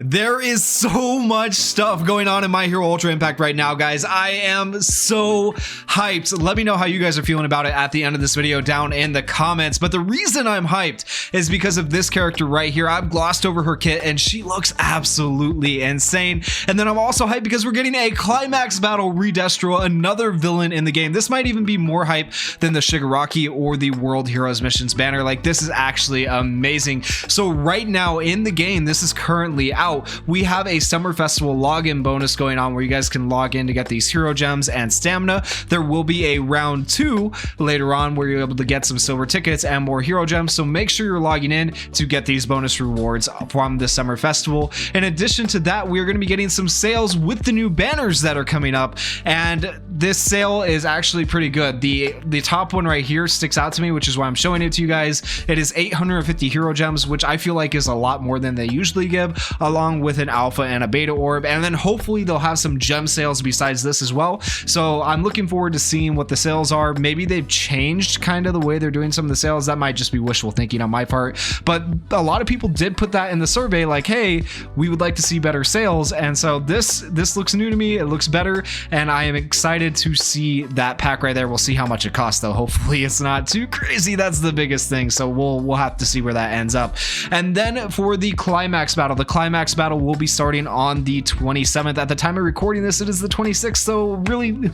There is so much stuff going on in My Hero Ultra Impact right now, guys. I am so hyped. Let me know how you guys are feeling about it at the end of this video down in the comments. But the reason I'm hyped is because of this character right here. I've glossed over her kit and she looks absolutely insane. And then I'm also hyped because we're getting a climax battle Re-Destro, another villain in the game. This might even be more hype than the Shigaraki or the World Heroes Missions banner. Like, this is actually amazing. So right now in the game, this is currently out. We have a Summer Festival login bonus going on where you guys can log in to get these hero gems and stamina. There will be a round 2 later on where you're able to get some silver tickets and more hero gems, so make sure you're logging in to get these bonus rewards from the Summer Festival. In addition to that, we're going to be getting some sales with the new banners that are coming up, and this sale is actually pretty good. The top one right here sticks out to me, which is why I'm showing it to you guys. It is 850 hero gems, which I feel like is a lot more than they usually give, along with an alpha and a beta orb, and then hopefully they'll have some gem sales besides this as well. So I'm looking forward to seeing what the sales are. Maybe they've changed kind of the way they're doing some of the sales. That might just be wishful thinking on my part, but a lot of people did put that in the survey, like, hey, we would like to see better sales. And so this looks new to me. It looks better, and I am excited to see that pack right there. We'll see how much it costs though. Hopefully it's not too crazy. That's the biggest thing, so we'll have to see where that ends up. And then for the climax battle, the climax battle will be starting on the 27th. At the time of recording this, it is the 26th, so really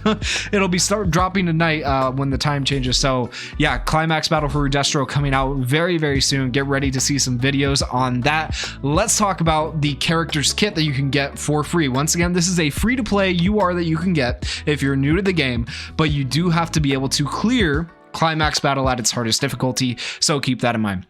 it'll be dropping tonight when the time changes. So yeah, climax battle for Re-Destro coming out very soon. Get ready to see some videos on that. Let's talk about the characters kit that you can get for free. Once again, this is a free to play UR that you can get if you're new to the game, but you do have to be able to clear climax battle at its hardest difficulty, so keep that in mind.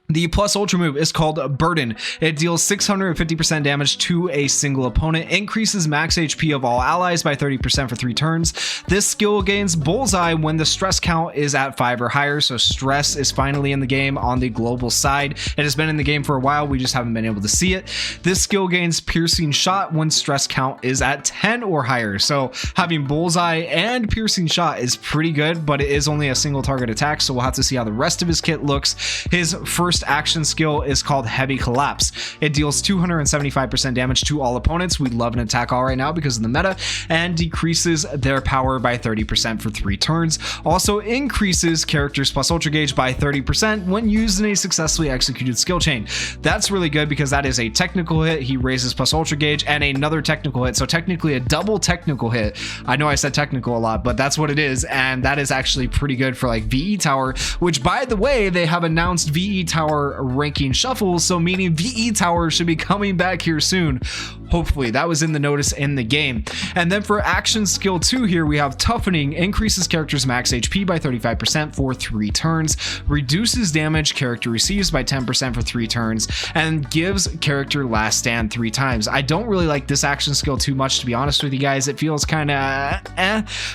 The plus ultra move is called Burden. It deals 650% damage to a single opponent, increases max HP of all allies by 30% for 3 turns. This skill gains bullseye when the stress count is at 5 or higher, so stress is finally in the game on the global side. It has been in the game for a while, we just haven't been able to see it. This skill gains piercing shot when stress count is at 10 or higher, so having bullseye and piercing shot is pretty good, but it is only a single target attack, so we'll have to see how the rest of his kit looks. His first action skill is called Heavy Collapse. It deals 275% damage to all opponents. We love an attack all right now because of the meta, and decreases their power by 30% for 3 turns. Also increases characters plus ultra gauge by 30% when used in a successfully executed skill chain. That's really good because that is a technical hit. He raises plus ultra gauge and another technical hit, so technically a double technical hit. I know I said technical a lot, but that's what it is, and that is actually pretty good for like VE Tower, which by the way, they have announced VE Tower ranking shuffle, so meaning VE Tower should be coming back here soon. Hopefully that was in the notice in the game. And then for action skill 2 here, we have Toughening, increases character's max HP by 35% for 3 turns, reduces damage character receives by 10% for 3 turns, and gives character last stand 3 times. I don't really like this action skill too much, to be honest with you guys. It feels kind of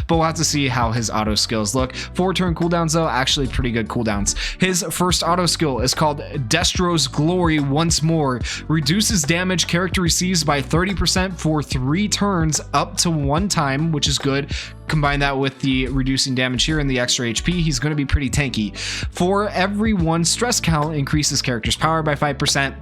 but we'll have to see how his auto skills look. 4 turn cooldowns though, actually pretty good cooldowns. His first auto skill is called Destro's Glory Once More, reduces damage character receives by 30% for 3 turns up to 1 time, which is good. Combine that with the reducing damage here and the extra HP, he's going to be pretty tanky. For every 1 stress count, increases character's power by 5%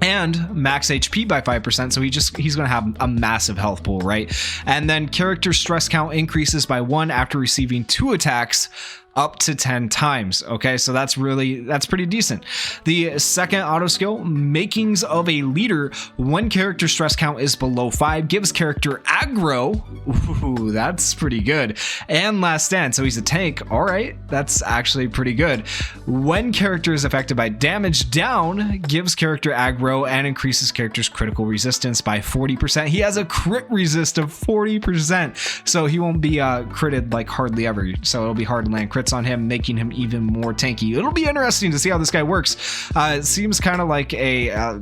and max HP by 5%, so he's going to have a massive health pool, right? And then character stress count increases by 1 after receiving 2 attacks up to 10 times. Okay, so that's pretty decent. The second auto skill, Makings of a Leader, when character stress count is below 5, gives character aggro. Ooh, that's pretty good. And last stand, so he's a tank. All right, that's actually pretty good. When character is affected by damage down, gives character aggro and increases character's critical resistance by 40%. He has a crit resist of 40%, so he won't be critted like hardly ever, so it'll be hard to land crits on him, making him even more tanky. It'll be interesting to see how this guy works. It seems kind of like a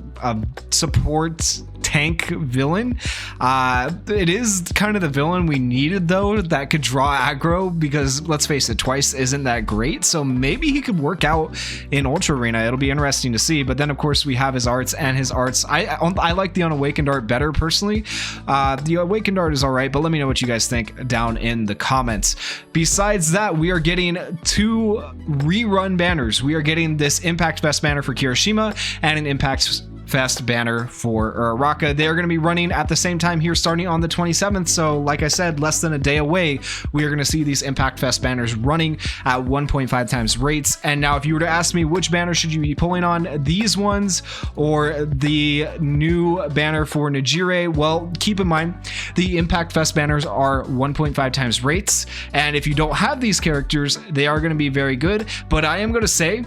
support tank villain. It is kind of the villain we needed though, that could draw aggro, because let's face it, Twice isn't that great, so maybe he could work out in Ultra Arena. It'll be interesting to see. But then of course we have his arts, and his arts, I like the Unawakened art better personally. The Awakened art is all right, but let me know what you guys think down in the comments. Besides that, we are getting 2 rerun banners. We are getting this Impact Vest banner for Kirishima and an Impact Fest banner for Uraraka. They are going to be running at the same time here starting on the 27th. So like I said, less than a day away, we are going to see these Impact Fest banners running at 1.5 times rates. And now if you were to ask me which banner should you be pulling on, these ones or the new banner for Najire, well, keep in mind the Impact Fest banners are 1.5 times rates. And if you don't have these characters, they are going to be very good. But I am going to say,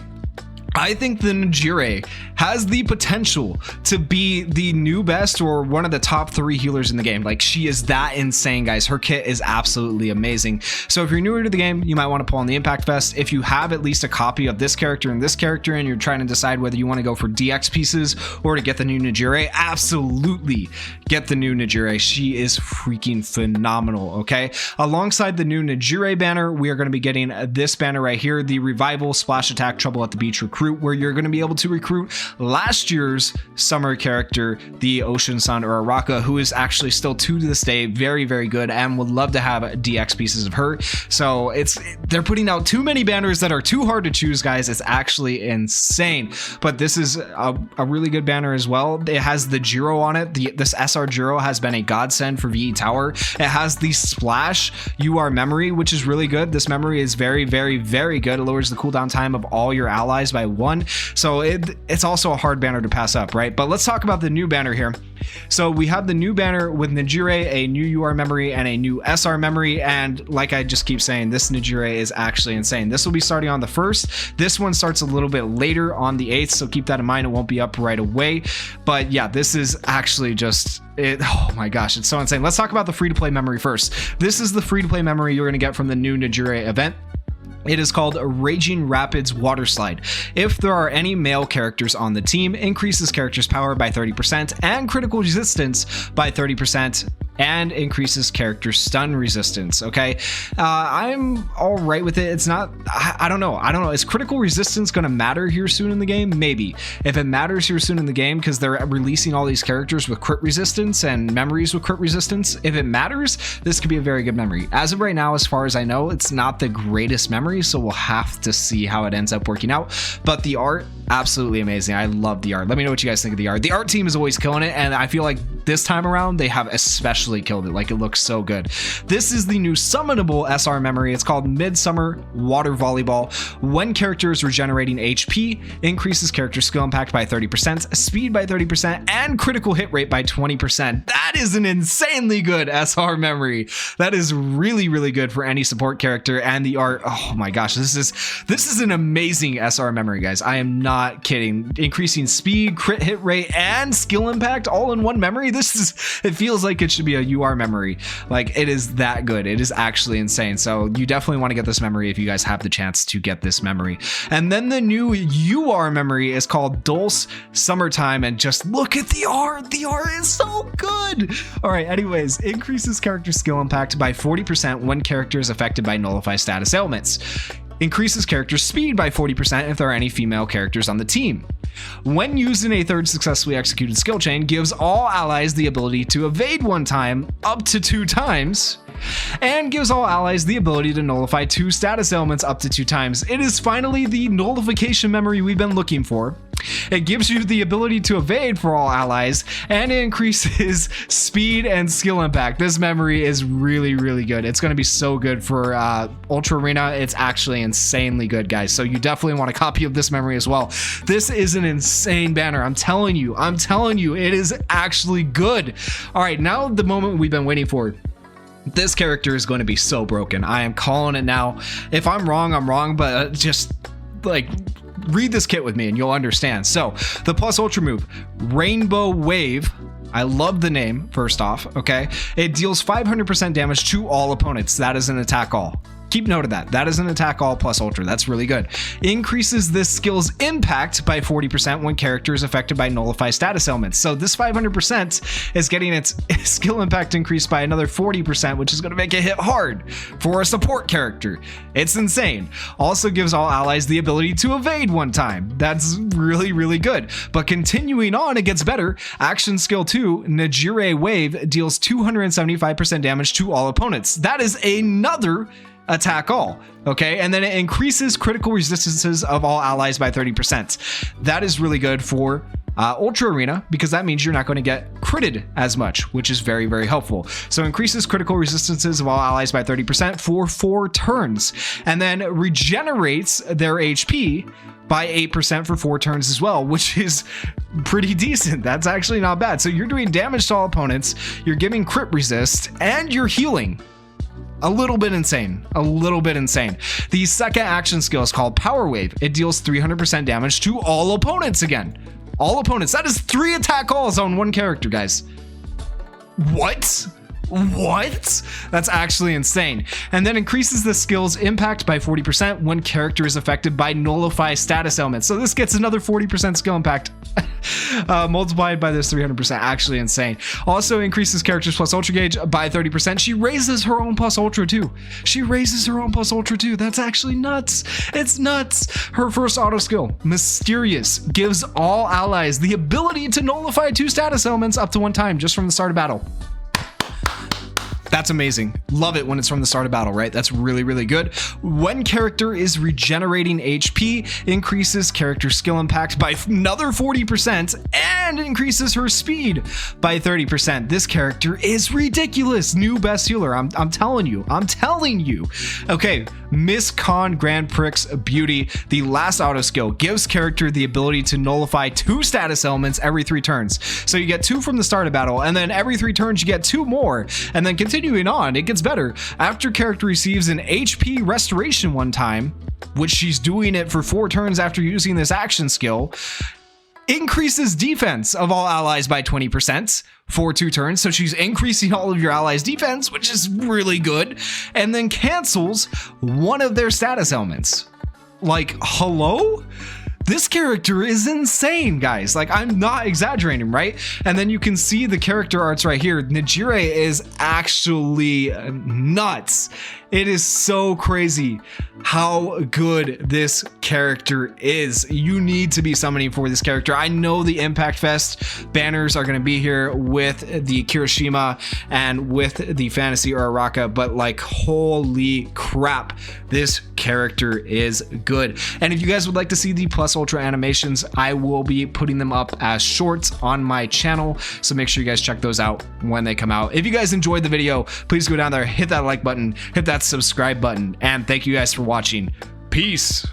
I think the Najire has the potential to be the new best or one of the top 3 healers in the game. Like, she is that insane, guys. Her kit is absolutely amazing. So if you're newer to the game, you might want to pull on the Impact Fest. If you have at least a copy of this character and this character and you're trying to decide whether you want to go for DX pieces or to get the new Najire, absolutely get the new Najire. She is freaking phenomenal, okay? Alongside the new Najire banner, we are going to be getting this banner right here, the Revival Splash Attack Trouble at the Beach Recruit, where you're going to be able to recruit last year's summer character, the Ocean Sun Uraraka, who is actually still to this day very, very good and would love to have DX pieces of her. So they're putting out too many banners that are too hard to choose, guys. It's actually insane. But this is a really good banner as well. It has the Jiro on it. This SR Jiro has been a godsend for VE Tower. It has the Splash UR memory, which is really good. This memory is very, very, very good. It lowers the cooldown time of all your allies by 1. So it's also a hard banner to pass up, right? But let's talk about the new banner here. So we have the new banner with Najire, a new UR memory and a new SR memory. And like I just keep saying, this Najire is actually insane. This will be starting on the 1st. This one starts a little bit later on the 8th. So keep that in mind. It won't be up right away. But yeah, this is actually just oh my gosh, it's so insane. Let's talk about the free-to-play memory first. This is the free-to-play memory you're going to get from the new Najire event. It is called Raging Rapids Water Slide. If there are any male characters on the team, increases character's power by 30% and critical resistance by 30%. And increases character stun resistance. Okay, I'm all right with it. It's not, I don't know. Is critical resistance going to matter here soon in the game? Maybe. If it matters here soon in the game because they're releasing all these characters with crit resistance and memories with crit resistance, if it matters, this could be a very good memory. As of right now, as far as I know, it's not the greatest memory, so we'll have to see how it ends up working out. But the art, absolutely amazing. I love the art. Let me know what you guys think of the art. The art team is always killing it, and I feel like this time around they have especially killed it. Like, it looks so good. This is the new summonable SR memory. It's called Midsummer Water Volleyball. When character is regenerating HP, increases character skill impact by 30%, speed by 30%, and critical hit rate by 20%. That is an insanely good SR memory. That is really, really good for any support character. And the art, oh my gosh, this is an amazing SR memory, guys. I am not kidding. Increasing speed, crit hit rate, and skill impact all in one memory. It feels like it should be a UR memory. Like, it is that good. It is actually insane. So you definitely want to get this memory if you guys have the chance to get this memory. And then the new UR memory is called Dulce Summertime, and just look at the art. The art is so good. All right, anyways, increases character skill impact by 40% when character is affected by nullify status ailments. Increases character speed by 40% if there are any female characters on the team. When used in a third successfully executed skill chain, gives all allies the ability to evade 1 time up to 2 times, and gives all allies the ability to nullify 2 status ailments up to 2 times. It is finally the nullification memory we've been looking for. It gives you the ability to evade for all allies, and it increases speed and skill impact. This memory is really, really good. It's going to be so good for Ultra Arena. It's actually insanely good, guys. So you definitely want a copy of this memory as well. This is an insane banner. I'm telling you, it is actually good. All right, now the moment we've been waiting for. This character is going to be so broken. I am calling it now. If I'm wrong, I'm wrong, but just like read this kit with me and you'll understand. So the plus ultra move, Rainbow Wave. I love the name, first off, okay? It deals 500% damage to all opponents. That is an attack all. Keep note of that. That is an attack all plus ultra. That's really good. Increases this skill's impact by 40% when character is affected by nullify status ailments. So this 500% is getting its skill impact increased by another 40%, which is going to make it hit hard for a support character. It's insane. Also gives all allies the ability to evade 1 time. That's really, really good. But continuing on, it gets better. Action skill 2, Najire Wave, deals 275% damage to all opponents. That is another attack all, okay? And then it increases critical resistances of all allies by 30%. That is really good for Ultra Arena, because that means you're not going to get critted as much, which is very, very helpful. So increases critical resistances of all allies by 30% for 4 turns, and then regenerates their HP by 8% for 4 turns as well, which is pretty decent. That's actually not bad. So you're doing damage to all opponents, you're giving crit resist, and you're healing. A little bit insane. A little bit insane. The second action skill is called Power Wave. It deals 300% damage to all opponents again. All opponents. That is 3 attack calls on 1 character, guys. What? What? That's actually insane. And then increases the skill's impact by 40% when character is affected by nullify status elements. So this gets another 40% skill impact multiplied by this 300%. Actually insane. Also increases characters plus ultra gauge by 30%. She raises her own plus ultra too. She raises her own plus ultra too. That's actually nuts. It's nuts. Her first auto skill, Mysterious, gives all allies the ability to nullify 2 status elements up to 1 time just from the start of battle. That's amazing. Love it when it's from the start of battle, right? That's really, really good. When character is regenerating HP, increases character skill impact by another 40% and increases her speed by 30%. This character is ridiculous. New best healer. I'm telling you. I'm telling you. Okay, Miss Con Grand Prix Beauty. The last auto skill gives character the ability to nullify 2 status elements every 3 turns. So you get 2 from the start of battle, and then every 3 turns you get 2 more, and then continuing on, it gets better. After character receives an HP restoration 1 time, which she's doing it for 4 turns after using this action skill, increases defense of all allies by 20% for 2 turns. So she's increasing all of your allies' defense, which is really good, and then cancels 1 of their status elements. Like, hello? This character is insane, guys. Like, I'm not exaggerating, right? And then you can see the character arts right here. Najire is actually nuts. It is so crazy how good this character is. You need to be summoning for this character. I know the Impact Fest banners are going to be here with the Kirishima and with the Fantasy Uraraka, but like, holy crap, this character is good. And if you guys would like to see the Plus Ultra animations, I will be putting them up as shorts on my channel, so make sure you guys check those out when they come out. If you guys enjoyed the video, please go down there, hit that like button, hit that subscribe button, and thank you guys for watching. Peace.